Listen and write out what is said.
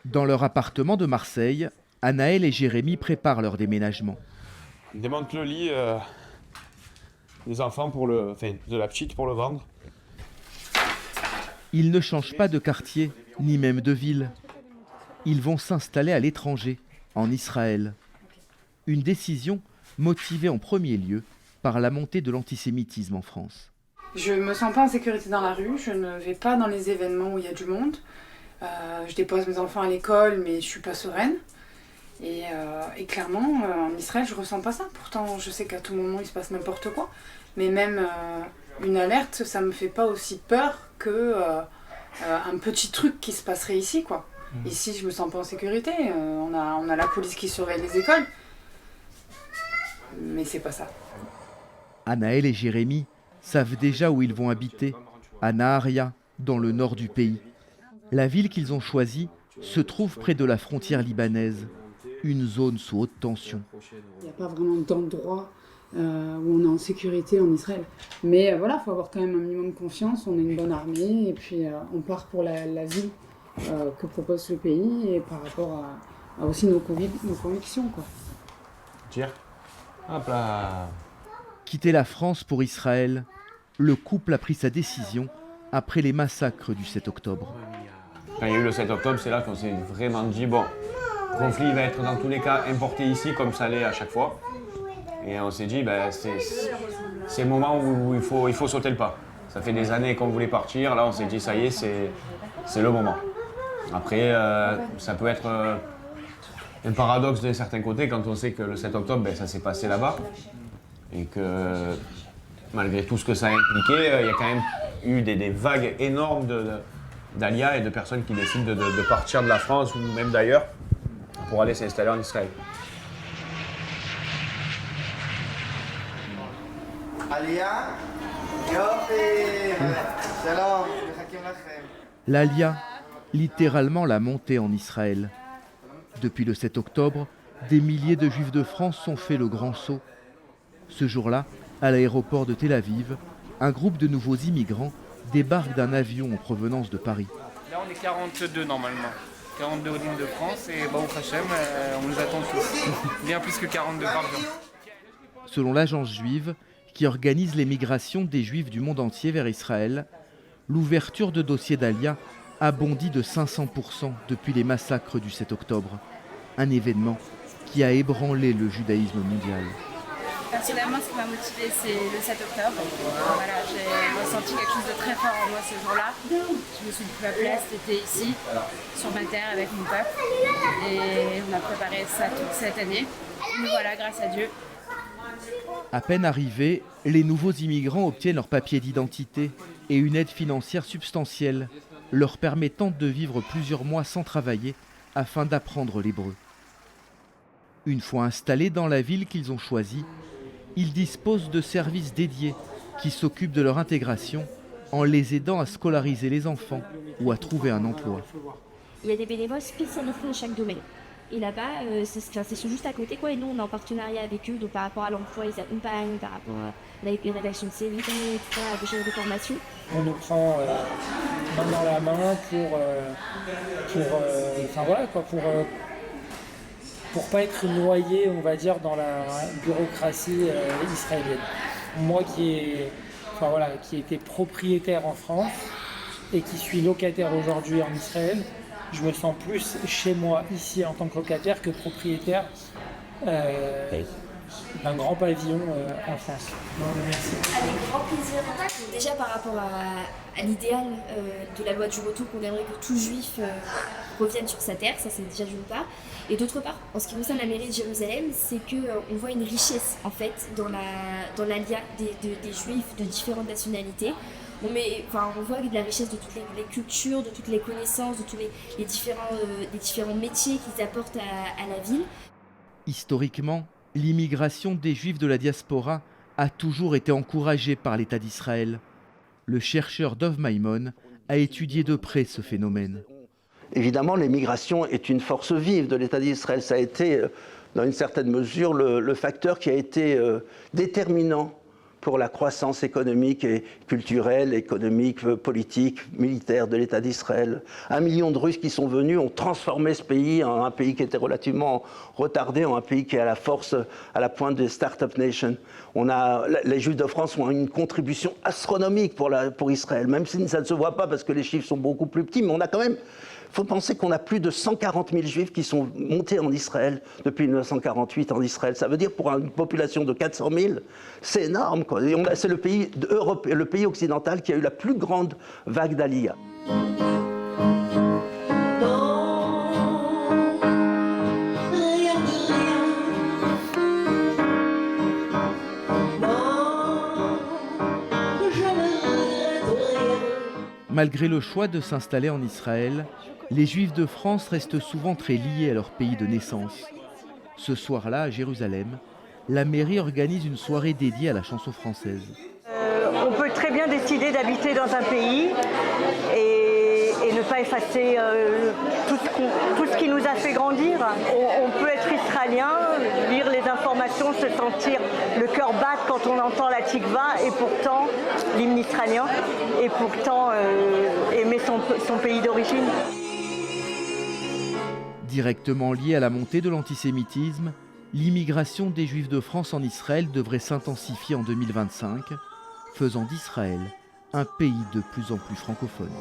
Dans leur appartement de Marseille, Anaël et Jérémy préparent leur déménagement. On démonte le lit des enfants de la petite pour le vendre. Ils ne changent pas de quartier, ni même de ville. Ils vont s'installer à l'étranger, en Israël. Une décision motivée en premier lieu par la montée de l'antisémitisme en France. Je me sens pas en sécurité dans la rue, je ne vais pas dans les événements où il y a du monde. Je dépose mes enfants à l'école, mais je suis pas sereine. Et clairement, en Israël, je ressens pas ça. Pourtant, je sais qu'à tout moment, il se passe n'importe quoi. Mais même une alerte, ça me fait pas aussi peur que un petit truc qui se passerait ici, quoi. Ici, je me sens pas en sécurité. On a la police qui surveille les écoles. Mais c'est pas ça. Anaël et Jérémy savent déjà où ils vont habiter, à Naharia, dans le nord du pays. La ville qu'ils ont choisie se trouve près de la frontière libanaise, une zone sous haute tension. Il n'y a pas vraiment d'endroit où on est en sécurité en Israël. Mais voilà, il faut avoir quand même un minimum de confiance, on a une bonne armée et puis on part pour la vie que propose le pays et par rapport à aussi nos convictions, quoi. Tire. Hop là. Quitter la France pour Israël, le couple a pris sa décision après les massacres du 7 octobre. Quand il y a eu le 7 octobre, c'est là qu'on s'est vraiment dit, bon, le conflit va être dans tous les cas importé ici comme ça l'est à chaque fois. Et on s'est dit, c'est le moment où il faut sauter le pas. Ça fait des années qu'on voulait partir, là on s'est dit, ça y est, c'est le moment. Après, ça peut être un paradoxe d'un certain côté quand on sait que le 7 octobre, ça s'est passé là-bas. Et que malgré tout ce que ça a impliqué, il y a quand même eu des vagues énormes d'Alia et de personnes qui décident de partir de la France ou même d'ailleurs pour aller s'installer en Israël. L'Alia, littéralement la montée en Israël. Depuis le 7 octobre, des milliers de Juifs de France ont fait le grand saut. Ce jour-là, à l'aéroport de Tel Aviv, un groupe de nouveaux immigrants débarque d'un avion en provenance de Paris. Là, on est 42 normalement. 42 au ligne de France et au Hachem, on nous attend tous. Bien plus que 42 par jour. Selon l'agence juive, qui organise les migrations des Juifs du monde entier vers Israël, l'ouverture de dossiers d'Alia a bondi de 500% depuis les massacres du 7 octobre. Un événement qui a ébranlé le judaïsme mondial. Personnellement, ce qui m'a motivée, c'est le 7 octobre. Voilà, j'ai ressenti quelque chose de très fort en moi ce jour-là. Je me suis dit que ma place était ici, sur ma terre, avec mon peuple. Et on a préparé ça toute cette année. Mais voilà, grâce à Dieu. À peine arrivés, les nouveaux immigrants obtiennent leur papier d'identité et une aide financière substantielle, leur permettant de vivre plusieurs mois sans travailler afin d'apprendre l'hébreu. Une fois installés dans la ville qu'ils ont choisie, ils disposent de services dédiés qui s'occupent de leur intégration en les aidant à scolariser les enfants ou à trouver un emploi. Il y a des bénévoles spécialisés dans chaque domaine. Et là-bas, c'est juste à côté, quoi. Et nous, on est en partenariat avec eux. Donc, par rapport à l'emploi, ils accompagnent, par rapport à la rédaction de CV, tout ça, des choses de formation. On nous prend main dans la main pour pas être noyé, on va dire, dans la bureaucratie israélienne. Moi qui était propriétaire en France et qui suis locataire aujourd'hui en Israël, je me sens plus chez moi ici en tant que locataire que propriétaire d'un grand pavillon en France. Avec grand plaisir. Déjà par rapport à l'idéal de la loi du retour, qu'on aimerait que tout juif revienne sur sa terre, ça c'est déjà d'une part. Et d'autre part, en ce qui concerne la mairie de Jérusalem, c'est qu'on voit une richesse en fait dans l'alia des juifs de différentes nationalités. On voit de la richesse de toutes les cultures, de toutes les connaissances, de tous les différents métiers qu'ils apportent à la ville. Historiquement, l'immigration des Juifs de la diaspora a toujours été encouragée par l'État d'Israël. Le chercheur Dov Maimon a étudié de près ce phénomène. Évidemment, l'immigration est une force vive de l'État d'Israël. Ça a été, dans une certaine mesure, le facteur qui a été déterminant pour la croissance économique et culturelle, économique, politique, militaire de l'État d'Israël. 1 million de Russes qui sont venus ont transformé ce pays en un pays qui était relativement retardé, en un pays qui est à la force, à la pointe des Startup Nations. Les Juifs de France ont une contribution astronomique pour Israël, même si ça ne se voit pas parce que les chiffres sont beaucoup plus petits, mais on a quand même... Il faut penser qu'on a plus de 140 000 Juifs qui sont montés en Israël depuis 1948 en Israël. Ça veut dire pour une population de 400 000, c'est énorme, quoi. C'est le pays occidental qui a eu la plus grande vague d'Aliyah. Malgré le choix de s'installer en Israël, les Juifs de France restent souvent très liés à leur pays de naissance. Ce soir-là, à Jérusalem, la mairie organise une soirée dédiée à la chanson française. On peut très bien décider d'habiter dans un pays et ne pas effacer tout ce qui nous a fait grandir. On peut être israélien, lire les informations, se sentir le cœur battre quand on entend la tikva et pourtant l'hymne israélien et pourtant aimer son pays d'origine. Directement liée à la montée de l'antisémitisme, l'immigration des Juifs de France en Israël devrait s'intensifier en 2025, faisant d'Israël un pays de plus en plus francophone.